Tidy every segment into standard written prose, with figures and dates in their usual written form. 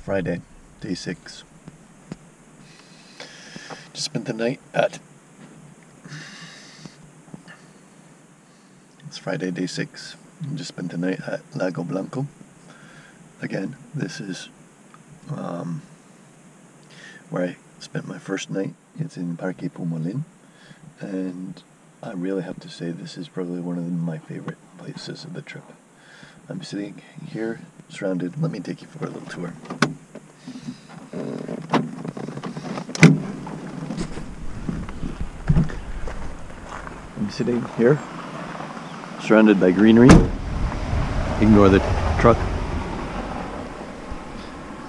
Friday, day 6. Just spent the night at... It's Friday, day 6. Just spent the night at Lago Blanco. Again, this is where I spent my first night. It's in Parque Pumulin. And I really have to say this is probably one of my favorite places of the trip. I'm sitting here surrounded. Let me take you for a little tour. I'm sitting here surrounded by greenery. Ignore the truck.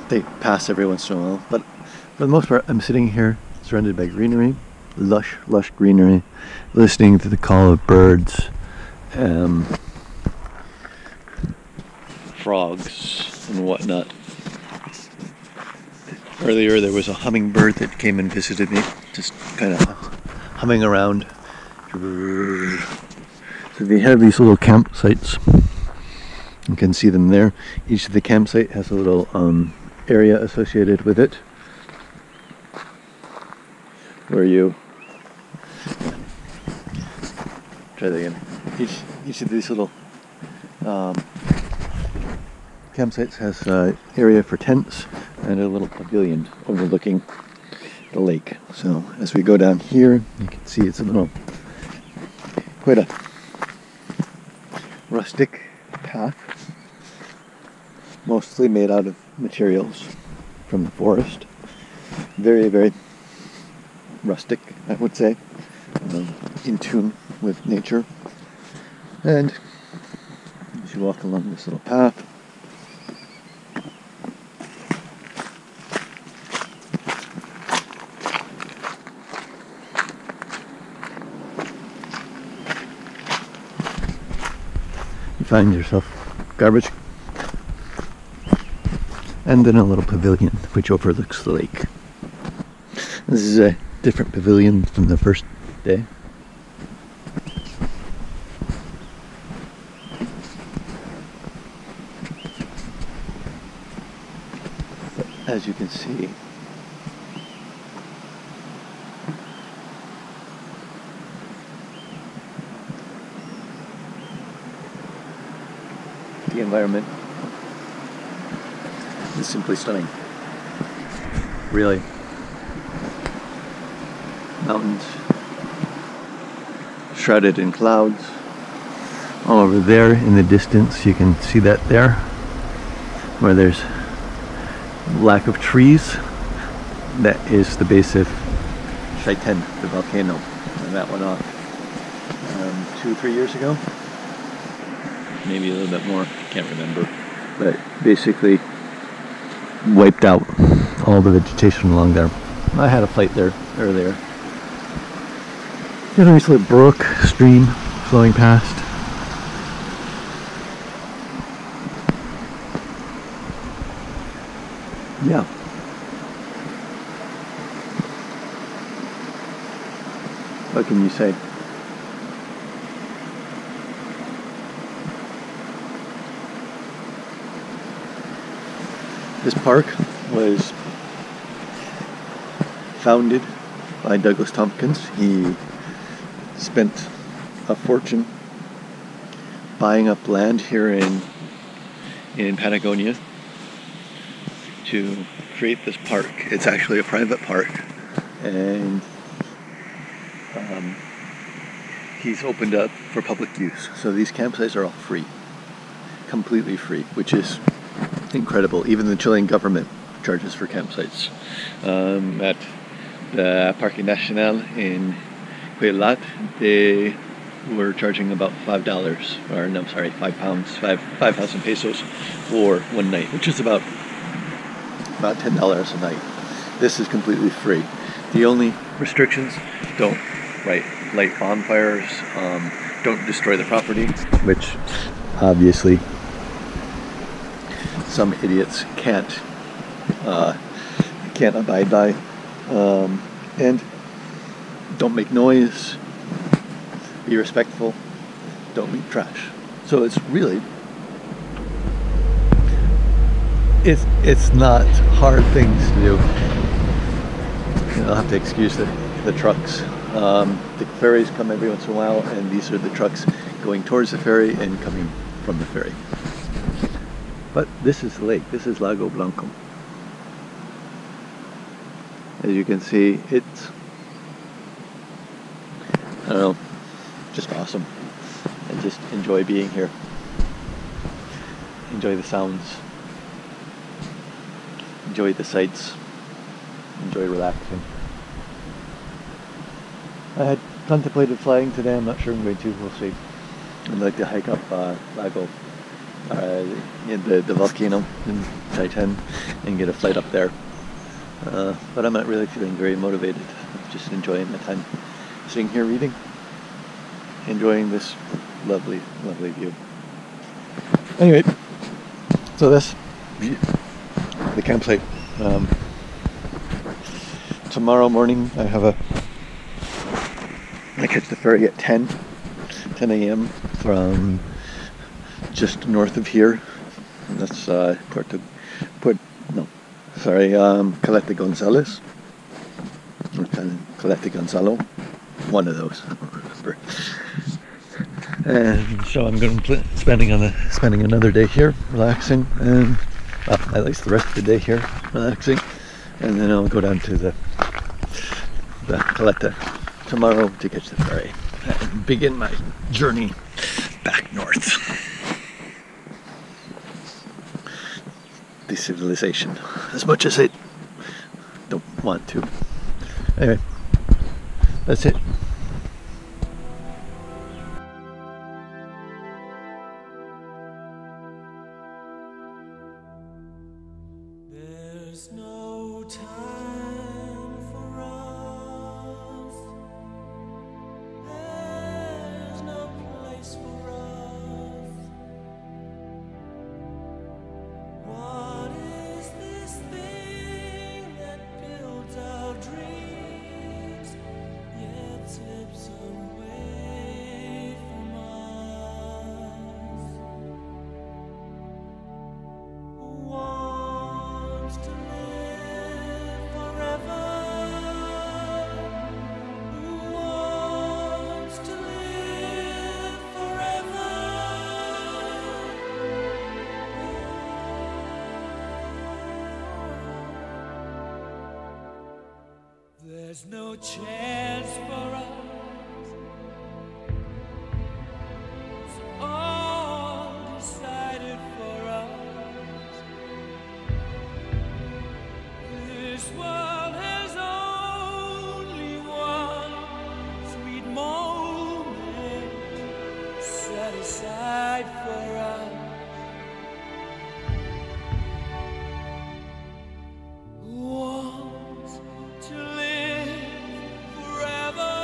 They pass every once in a while, but for the most part I'm sitting here surrounded by greenery, lush greenery, listening to the call of birds, frogs and whatnot. Earlier there was a hummingbird that came and visited me, just kind of humming around. So they have these little campsites. You can see them there. Each of the campsite has a little area associated with it where you try that again. Each of these little campsites has an area for tents and a little pavilion overlooking the lake. So as we go down here, you can see it's a little, quite a rustic path, mostly made out of materials from the forest. Very rustic, I would say, in tune with nature. And as you walk along this little path, you find yourself garbage and then a little pavilion which overlooks the lake. This is a different pavilion from the first day. But as you can see, the environment is simply stunning. Really. Mountains shrouded in clouds. All over there in the distance, you can see that there, where there's lack of trees. That is the base of Chaiten, the volcano, and that went off 2-3 years ago. Maybe a little bit more, can't remember. But basically wiped out all the vegetation along there. I had a flight there earlier. Got a nice little brook, stream flowing past. Yeah. What can you say? This park was founded by Douglas Tompkins. He spent a fortune buying up land here in Patagonia to create this park. It's actually a private park, and he's opened up for public use. So these campsites are all free, completely free, which is incredible. Even the Chilean government charges for campsites. At the Parque Nacional in Queulat, they were charging about $5, or no, sorry, £5, 5,000 pesos for one night, which is about $10 a night. This is completely free. The only restrictions: don't light bonfires, don't destroy the property, which obviously some idiots can't abide by, and don't make noise, be respectful, don't leave trash. So it's really it's not hard things to do. I'll have to excuse the trucks. The ferries come every once in a while, and these are the trucks going towards the ferry and coming from the ferry. But this is the lake. This is Lago Blanco. As you can see, it's, I don't know, just awesome. I just enjoy being here. Enjoy the sounds. Enjoy the sights. Enjoy relaxing. I had contemplated flying today. I'm not sure I'm going to. We'll see. I'd like to hike up Lago, in the volcano in Titan, and get a flight up there. But I'm not really feeling very motivated. I'm just enjoying the time sitting here reading, enjoying this lovely, lovely view. Anyway, so that's the campsite. Tomorrow morning I catch the ferry at 10 a.m. from just north of here. That's Caleta Gonzalez. Or Caleta Gonzalo. One of those, I don't remember. And so I'm going to be spending another day here, relaxing, and at least the rest of the day here, relaxing. And then I'll go down to the Caleta tomorrow to catch the ferry and begin my journey back north. The civilization, as much as I don't want to. Anyway, that's it. There's no time for us. There's no place for us. What is this thing that builds our dreams, yet slips away from us? Wants to live forever. Who wants to live forever? There's no chance for us. It's all decided for us. This world has only one sweet moment set aside for us. Who wants to live forever?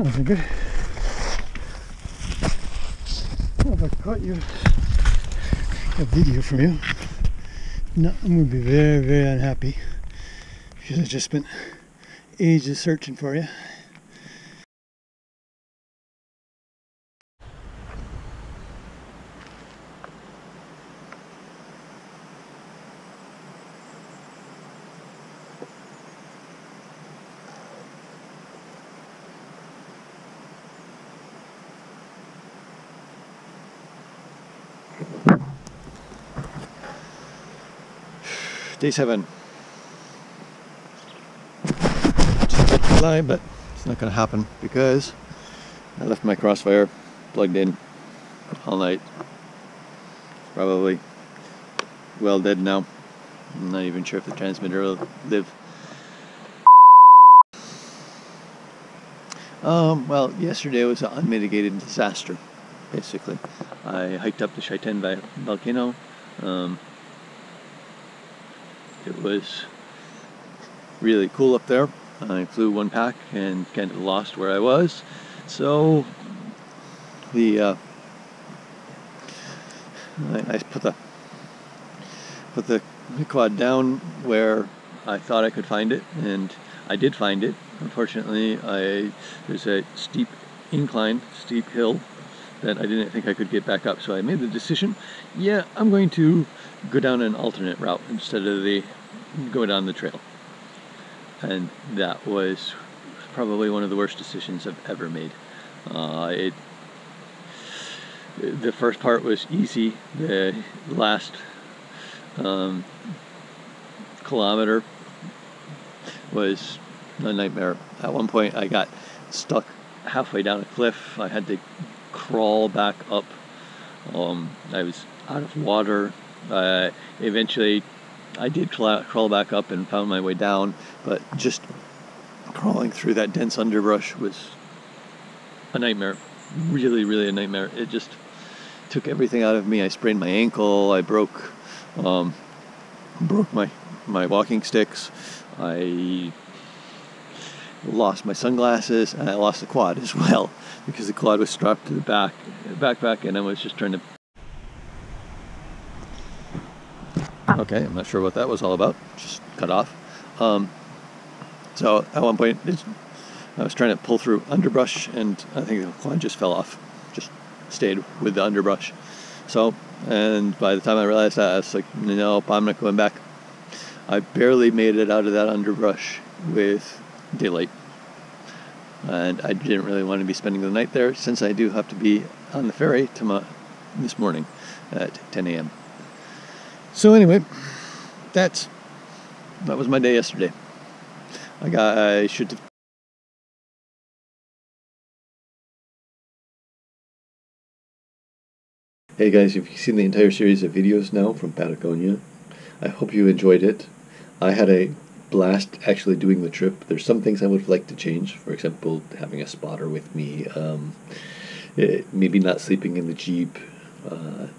That wasn't good. Well, if I caught you a video from you, no, I'm going to be very, very unhappy because I just spent ages searching for you. Day 7. Just like to lie, but it's not going to happen because I left my Crossfire plugged in all night. Probably well dead now. I'm not even sure if the transmitter will live. Well, yesterday was an unmitigated disaster, basically. I hiked up the Chaiten volcano. It was really cool up there. I flew one pack and kind of lost where I was. So I put the quad down where I thought I could find it, and I did find it. Unfortunately, there's a steep incline, steep hill that I didn't think I could get back up. So I made the decision, yeah, I'm going to go down an alternate route instead of go down the trail. And that was probably one of the worst decisions I've ever made. The first part was easy. The last kilometer was a nightmare. At one point I got stuck halfway down a cliff. I had to crawl back up. I was out of water. Eventually I did crawl back up and found my way down, but just crawling through that dense underbrush was a nightmare. Really, really a nightmare. It just took everything out of me. I sprained my ankle. I broke my walking sticks. I lost my sunglasses, and I lost the quad as well because the quad was strapped to the backpack, and I was just trying to. Okay, I'm not sure what that was all about. Just cut off. So at one point, I was trying to pull through underbrush, and I think the quad just fell off. Just stayed with the underbrush. So, and by the time I realized that, I was like, nope, I'm not going back. I barely made it out of that underbrush with daylight. And I didn't really want to be spending the night there, since I do have to be on the ferry this morning at 10 a.m. So anyway, that was my day yesterday. I should have. Hey guys, if you've seen the entire series of videos now from Patagonia, I hope you enjoyed it. I had a blast actually doing the trip. There's some things I would like to change. For example, having a spotter with me, maybe not sleeping in the Jeep,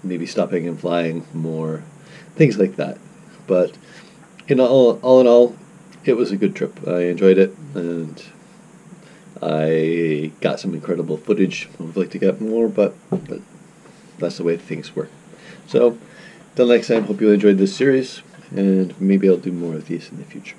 maybe stopping and flying more, things like that. But all in all, it was a good trip. I enjoyed it, and I got some incredible footage. I would like to get more, but that's the way things work. So, till next time, hope you enjoyed this series, and maybe I'll do more of these in the future.